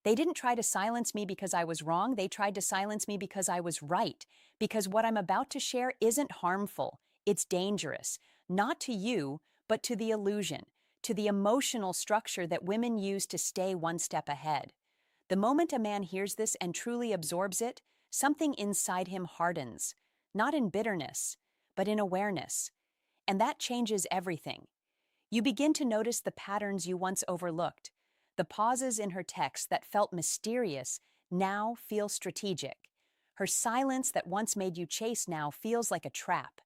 They didn't try to silence me because I was wrong. They tried to silence me because I was right. Because what I'm about to share isn't harmful. It's dangerous. Not to you, but to the illusion, to the emotional structure that women use to stay one step ahead. The moment a man hears this and truly absorbs it, something inside him hardens, not in bitterness, but in awareness. And that changes everything. You begin to notice the patterns you once overlooked. The pauses in her text that felt mysterious now feel strategic. Her silence that once made you chase now feels like a trap.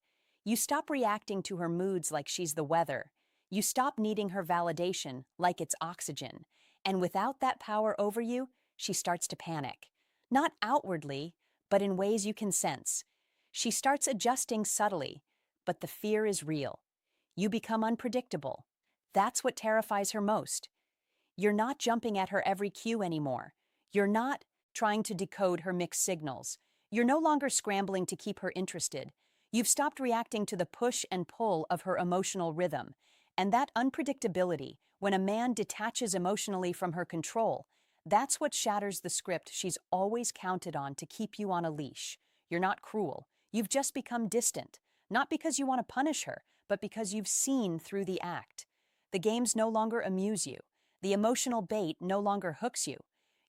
You stop reacting to her moods like she's the weather. You stop needing her validation like it's oxygen. And without that power over you, she starts to panic. Not outwardly, but in ways you can sense. She starts adjusting subtly, but the fear is real. You become unpredictable. That's what terrifies her most. You're not jumping at her every cue anymore. You're not trying to decode her mixed signals. You're no longer scrambling to keep her interested. You've stopped reacting to the push and pull of her emotional rhythm. And that unpredictability, when a man detaches emotionally from her control, that's what shatters the script she's always counted on to keep you on a leash. You're not cruel. You've just become distant. Not because you want to punish her, but because you've seen through the act. The games no longer amuse you. The emotional bait no longer hooks you.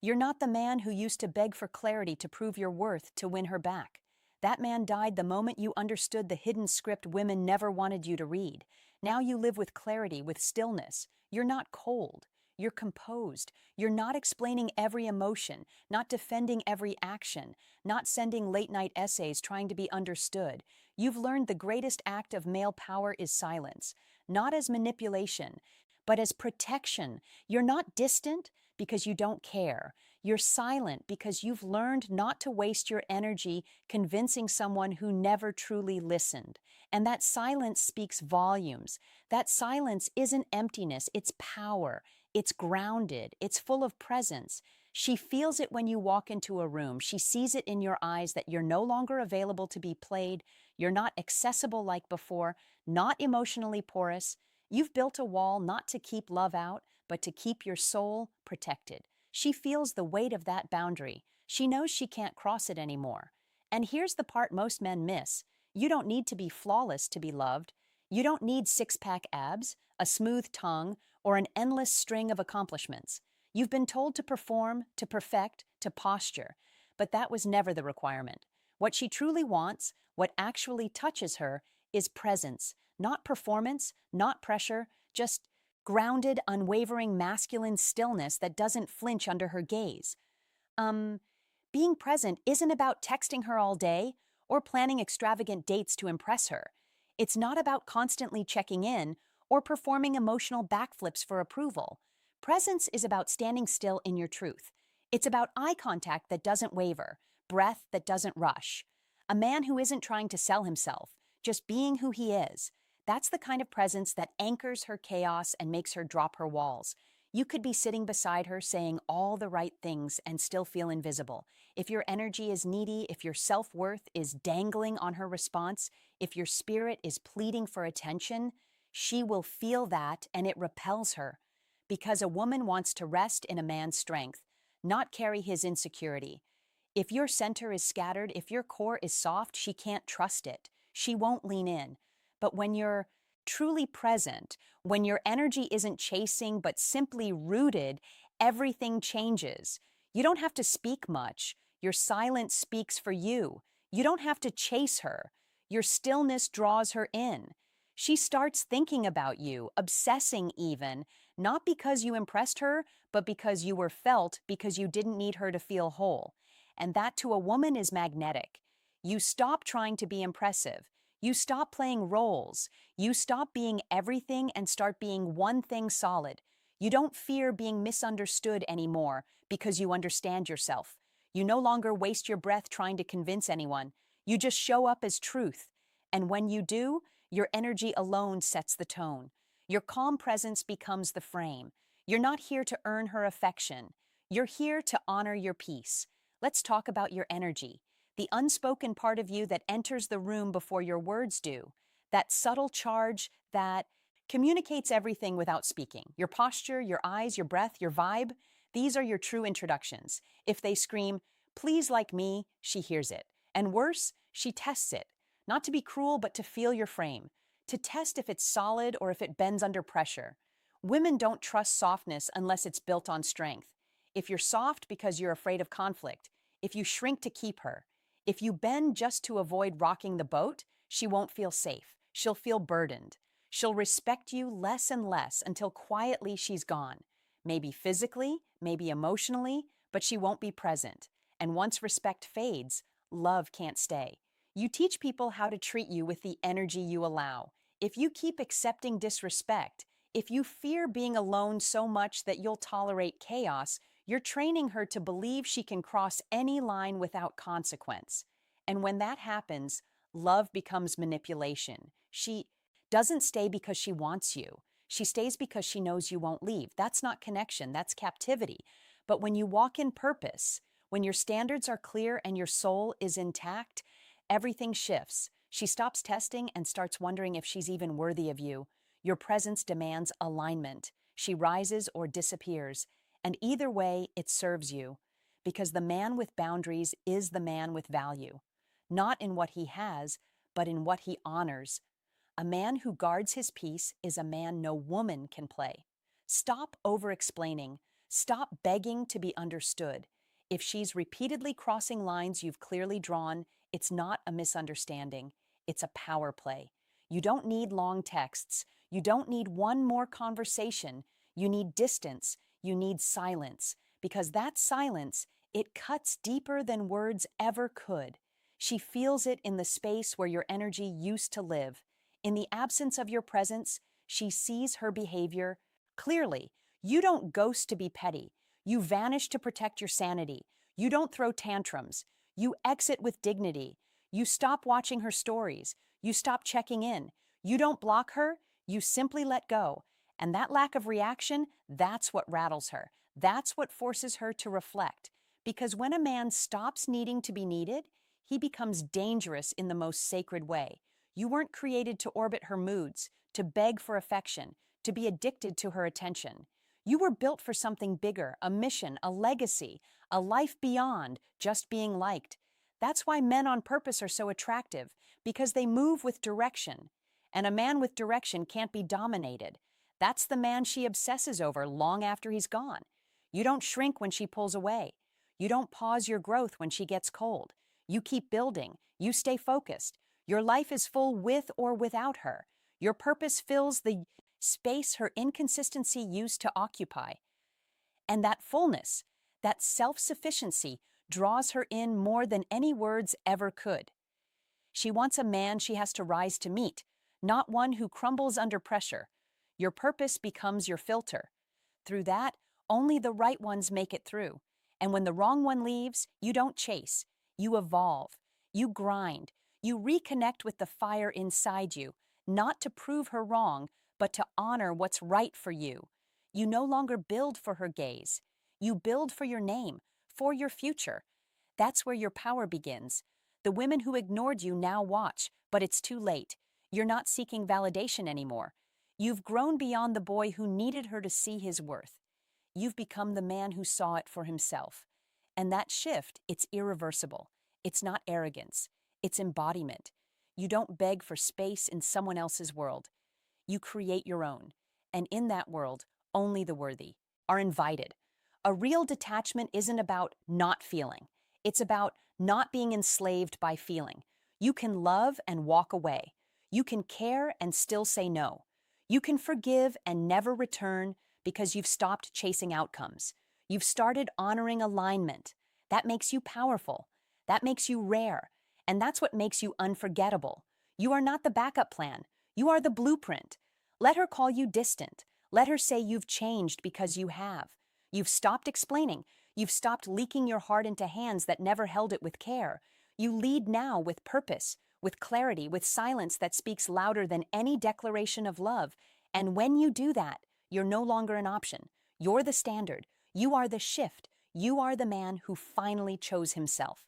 You're not the man who used to beg for clarity to prove your worth to win her back. That man died the moment you understood the hidden script women never wanted you to read. Now you live with clarity, with stillness. You're not cold. You're composed. You're not explaining every emotion, not defending every action, not sending late-night essays trying to be understood. You've learned the greatest act of male power is silence, not as manipulation, but as protection. You're not distant because you don't care. You're silent because you've learned not to waste your energy convincing someone who never truly listened. And that silence speaks volumes. That silence isn't emptiness, it's power. It's grounded. It's full of presence. She feels it when you walk into a room. She sees it in your eyes that you're no longer available to be played. You're not accessible like before, not emotionally porous. You've built a wall not to keep love out, but to keep your soul protected. She feels the weight of that boundary. She knows she can't cross it anymore. And here's the part most men miss. You don't need to be flawless to be loved. You don't need six-pack abs, a smooth tongue, or an endless string of accomplishments. You've been told to perform, to perfect, to posture, but that was never the requirement. What she truly wants, what actually touches her, is presence, not performance, not pressure, just grounded, unwavering masculine stillness that doesn't flinch under her gaze. Being present isn't about texting her all day or planning extravagant dates to impress her. It's not about constantly checking in or performing emotional backflips for approval. Presence is about standing still in your truth. It's about eye contact that doesn't waver, breath that doesn't rush. A man who isn't trying to sell himself, just being who he is. That's the kind of presence that anchors her chaos and makes her drop her walls. You could be sitting beside her saying all the right things and still feel invisible. If your energy is needy, if your self-worth is dangling on her response, if your spirit is pleading for attention, she will feel that and it repels her. Because a woman wants to rest in a man's strength, not carry his insecurity. If your center is scattered, if your core is soft, she can't trust it. She won't lean in. But when you're truly present, when your energy isn't chasing but simply rooted, everything changes. You don't have to speak much. Your silence speaks for you. You don't have to chase her. Your stillness draws her in. She starts thinking about you, obsessing even, not because you impressed her, but because you were felt, because you didn't need her to feel whole. And that to a woman is magnetic. You stop trying to be impressive. You stop playing roles. You stop being everything and start being one thing solid. You don't fear being misunderstood anymore because you understand yourself. You no longer waste your breath trying to convince anyone. You just show up as truth. And when you do, your energy alone sets the tone. Your calm presence becomes the frame. You're not here to earn her affection. You're here to honor your peace. Let's talk about your energy. The unspoken part of you that enters the room before your words do. That subtle charge that communicates everything without speaking. Your posture, your eyes, your breath, your vibe. These are your true introductions. If they scream, "Please like me," she hears it. And worse, she tests it. Not to be cruel, but to feel your frame. To test if it's solid or if it bends under pressure. Women don't trust softness unless it's built on strength. If you're soft because you're afraid of conflict, if you shrink to keep her, if you bend just to avoid rocking the boat, she won't feel safe. She'll feel burdened. She'll respect you less and less until quietly she's gone. Maybe physically, maybe emotionally, but she won't be present. And once respect fades, love can't stay. You teach people how to treat you with the energy you allow. If you keep accepting disrespect, if you fear being alone so much that you'll tolerate chaos, you're training her to believe she can cross any line without consequence. And when that happens, love becomes manipulation. She doesn't stay because she wants you. She stays because she knows you won't leave. That's not connection, that's captivity. But when you walk in purpose, when your standards are clear and your soul is intact, everything shifts. She stops testing and starts wondering if she's even worthy of you. Your presence demands alignment. She rises or disappears. And either way, it serves you. Because the man with boundaries is the man with value. Not in what he has, but in what he honors. A man who guards his peace is a man no woman can play. Stop over-explaining. Stop begging to be understood. If she's repeatedly crossing lines you've clearly drawn, it's not a misunderstanding. It's a power play. You don't need long texts. You don't need one more conversation. You need distance. You need silence. Because that silence, it cuts deeper than words ever could. She feels it in the space where your energy used to live. In the absence of your presence, she sees her behavior clearly. You don't ghost to be petty. You vanish to protect your sanity. You don't throw tantrums. You exit with dignity. You stop watching her stories. You stop checking in. You don't block her. You simply let go. And that lack of reaction, that's what rattles her. That's what forces her to reflect. Because when a man stops needing to be needed, he becomes dangerous in the most sacred way. You weren't created to orbit her moods, to beg for affection, to be addicted to her attention. You were built for something bigger, a mission, a legacy, a life beyond just being liked. That's why men on purpose are so attractive, because they move with direction. And a man with direction can't be dominated. That's the man she obsesses over long after he's gone. You don't shrink when she pulls away. You don't pause your growth when she gets cold. You keep building. You stay focused. Your life is full with or without her. Your purpose fills the space her inconsistency used to occupy. And that fullness, that self-sufficiency, draws her in more than any words ever could. She wants a man she has to rise to meet, not one who crumbles under pressure. Your purpose becomes your filter. Through that, only the right ones make it through. And when the wrong one leaves, you don't chase. You evolve. You grind. You reconnect with the fire inside you, not to prove her wrong, but to honor what's right for you. You no longer build for her gaze. You build for your name, for your future. That's where your power begins. The women who ignored you now watch, but it's too late. You're not seeking validation anymore. You've grown beyond the boy who needed her to see his worth. You've become the man who saw it for himself. And that shift, it's irreversible. It's not arrogance. It's embodiment. You don't beg for space in someone else's world. You create your own. And in that world, only the worthy are invited. A real detachment isn't about not feeling. It's about not being enslaved by feeling. You can love and walk away. You can care and still say no. You can forgive and never return because you've stopped chasing outcomes. You've started honoring alignment. That makes you powerful. That makes you rare. And that's what makes you unforgettable. You are not the backup plan. You are the blueprint. Let her call you distant. Let her say you've changed because you have. You've stopped explaining. You've stopped leaking your heart into hands that never held it with care. You lead now with purpose, with clarity, with silence that speaks louder than any declaration of love. And when you do that, you're no longer an option. You're the standard. You are the shift. You are the man who finally chose himself.